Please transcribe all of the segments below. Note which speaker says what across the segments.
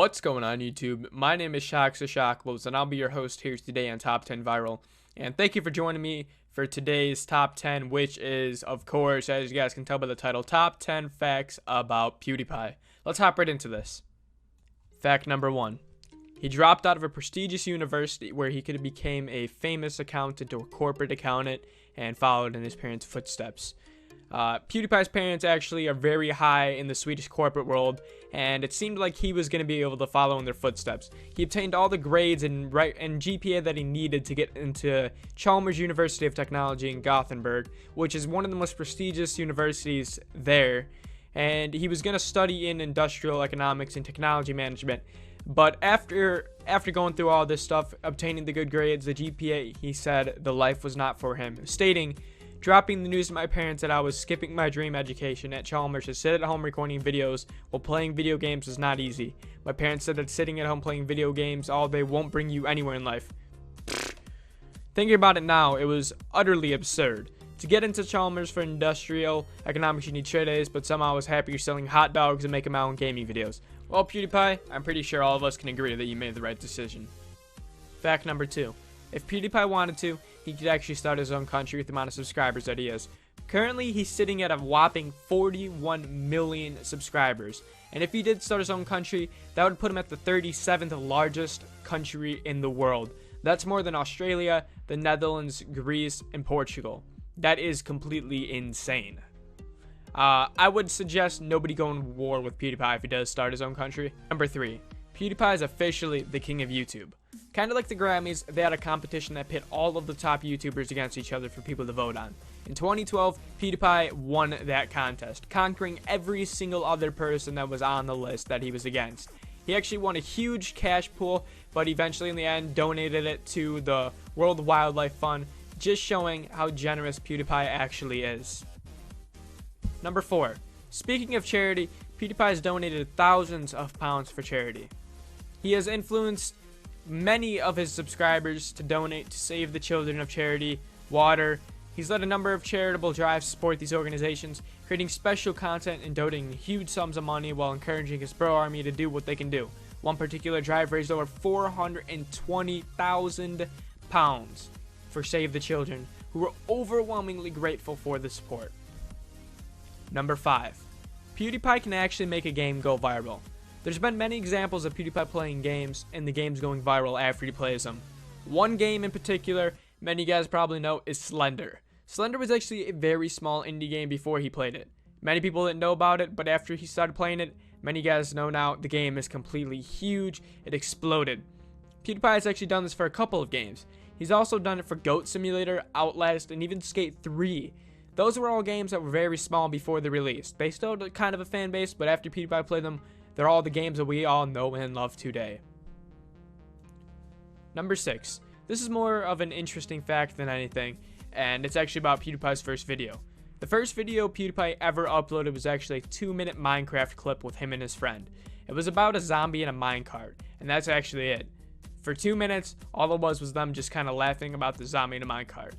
Speaker 1: What's going on YouTube? My name is Shocks the Shockables and I'll be your host here today on Top 10 Viral. And thank you for joining me for today's Top 10, which is, of course, as you guys can tell by the title, Top 10 Facts About Pewdiepie. Let's hop right into this. Fact number 1. He dropped out of a prestigious university where he could have become a famous accountant or corporate accountant and followed in his parents' footsteps. PewDiePie's parents actually are very high in the Swedish corporate world, and it seemed like he was going to be able to follow in their footsteps. He obtained all the grades and GPA that he needed to get into Chalmers University of Technology in Gothenburg, which is one of the most prestigious universities there, and he was going to study in industrial economics and technology management. But after going through all this stuff, obtaining the good grades, the GPA, he said the life was not for him, stating, "Dropping the news to my parents that I was skipping my dream education at Chalmers to sit at home recording videos while playing video games was not easy. My parents said that sitting at home playing video games all day won't bring you anywhere in life." Thinking about it now, it was utterly absurd. To get into Chalmers for industrial economics, you need straight A's, but somehow I was happier selling hot dogs and making my own gaming videos. Well, PewDiePie, I'm pretty sure all of us can agree that you made the right decision. Fact number 2. If PewDiePie wanted to, he could actually start his own country with the amount of subscribers that he has. Currently, he's sitting at a whopping 41 million subscribers. And if he did start his own country, that would put him at the 37th largest country in the world. That's more than Australia, the Netherlands, Greece, and Portugal. That is completely insane. I would suggest nobody go in war with PewDiePie if he does start his own country. Number 3. PewDiePie is officially the king of YouTube. Kind of like the Grammys, they had a competition that pit all of the top YouTubers against each other for people to vote on. In 2012, PewDiePie won that contest, conquering every single other person that was on the list that he was against. He actually won a huge cash pool, but eventually in the end donated it to the World Wildlife Fund, just showing how generous PewDiePie actually is. Number 4. Speaking of charity, PewDiePie has donated thousands of pounds for charity. He has influenced many of his subscribers to donate to Save the Children of Charity, Water. He's led a number of charitable drives to support these organizations, creating special content and donating huge sums of money while encouraging his bro army to do what they can do. One particular drive raised over 420,000 pounds for Save the Children, who were overwhelmingly grateful for the support. Number 5. PewDiePie can actually make a game go viral. There's been many examples of PewDiePie playing games and the games going viral after he plays them. One game in particular, many guys probably know, is Slender. Slender was actually a very small indie game before he played it. Many people didn't know about it, but after he started playing it, many guys know now the game is completely huge. It exploded. PewDiePie has actually done this for a couple of games. He's also done it for Goat Simulator, Outlast, and even Skate 3. Those were all games that were very small before they released. They still had kind of a fan base, but after PewDiePie played them, they're all the games that we all know and love today. Number 6. This is more of an interesting fact than anything, and it's actually about PewDiePie's first video. The first video PewDiePie ever uploaded was actually a 2-minute Minecraft clip with him and his friend. It was about a zombie in a minecart, and that's actually it. For 2 minutes, all it was them just kind of laughing about the zombie in a minecart.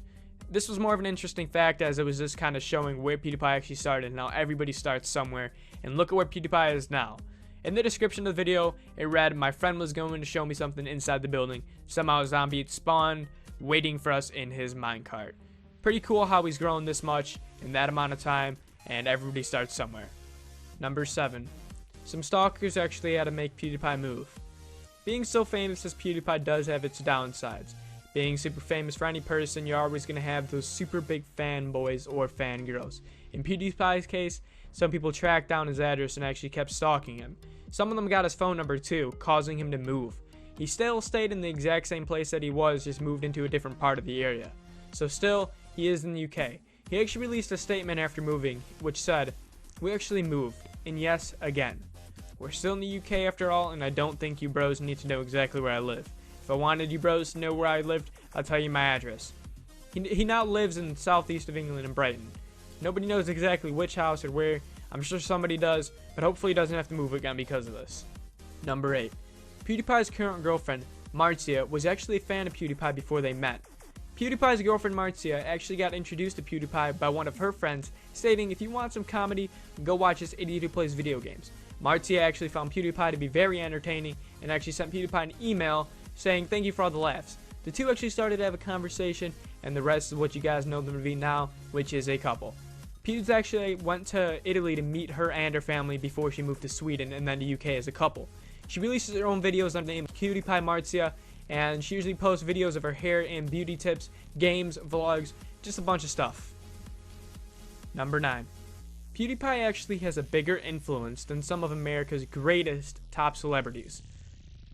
Speaker 1: This was more of an interesting fact as it was just kind of showing where PewDiePie actually started. Now everybody starts somewhere, and look at where PewDiePie is now. In the description of the video, it read, "My friend was going to show me something inside the building. Somehow a zombie had spawned, waiting for us in his minecart." Pretty cool how he's grown this much in that amount of time, and everybody starts somewhere. Number 7. Some stalkers actually had to make PewDiePie move. Being so famous as PewDiePie does have its downsides. Being super famous for any person, you're always going to have those super big fanboys or fangirls. In PewDiePie's case, some people tracked down his address and actually kept stalking him. Some of them got his phone number too, causing him to move. He still stayed in the exact same place that he was, just moved into a different part of the area. So still, he is in the UK. He actually released a statement after moving, which said, "We actually moved, and yes, again. We're still in the UK after all, and I don't think you bros need to know exactly where I live. If I wanted you bros to know where I lived, I'll tell you my address." He now lives in southeast of England in Brighton. Nobody knows exactly which house or where. I'm sure somebody does, but hopefully he doesn't have to move again because of this. Number 8. PewDiePie's current girlfriend, Marcia, was actually a fan of PewDiePie before they met. PewDiePie's girlfriend Marcia actually got introduced to PewDiePie by one of her friends, stating, "If you want some comedy, go watch this idiot who plays video games." Marcia actually found PewDiePie to be very entertaining and actually sent PewDiePie an email saying, "Thank you for all the laughs." The two actually started to have a conversation, and the rest is what you guys know them to be now, which is a couple. Pewds actually went to Italy to meet her and her family before she moved to Sweden and then the UK as a couple. She releases her own videos under the name PewDiePie Marcia, and she usually posts videos of her hair and beauty tips, games, vlogs, just a bunch of stuff. Number 9. PewDiePie actually has a bigger influence than some of America's greatest top celebrities.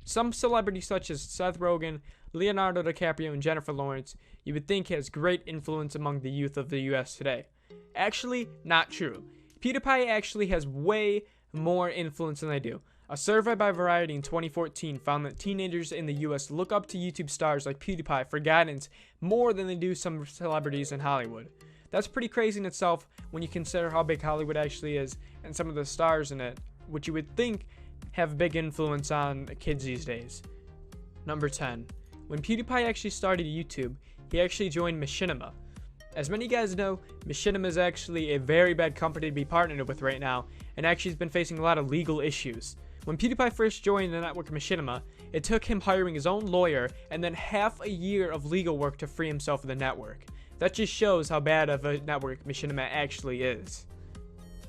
Speaker 1: Some celebrities such as Seth Rogen, Leonardo DiCaprio, and Jennifer Lawrence you would think has great influence among the youth of the US today. Actually, not true. PewDiePie actually has way more influence than they do. A survey by Variety in 2014 found that teenagers in the US look up to YouTube stars like PewDiePie for guidance more than they do some celebrities in Hollywood. That's pretty crazy in itself when you consider how big Hollywood actually is and some of the stars in it, which you would think have a big influence on kids these days. Number 10. When PewDiePie actually started YouTube, he actually joined Machinima. As many guys know, Machinima is actually a very bad company to be partnered with right now, and actually has been facing a lot of legal issues. When PewDiePie first joined the network Machinima, it took him hiring his own lawyer and then half a year of legal work to free himself of the network. That just shows how bad of a network Machinima actually is.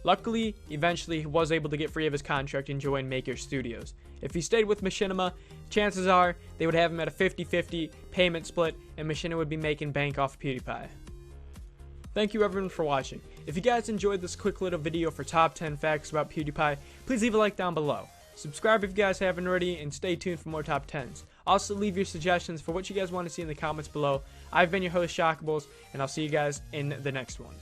Speaker 1: Luckily, eventually he was able to get free of his contract and join Maker Studios. If he stayed with Machinima, chances are they would have him at a 50-50 payment split, and Machinima would be making bank off PewDiePie. Thank you everyone for watching. If you guys enjoyed this quick little video for top 10 facts about PewDiePie, please leave a like down below. Subscribe if you guys haven't already, and stay tuned for more top 10s. Also leave your suggestions for what you guys want to see in the comments below. I've been your host Shockables, and I'll see you guys in the next one.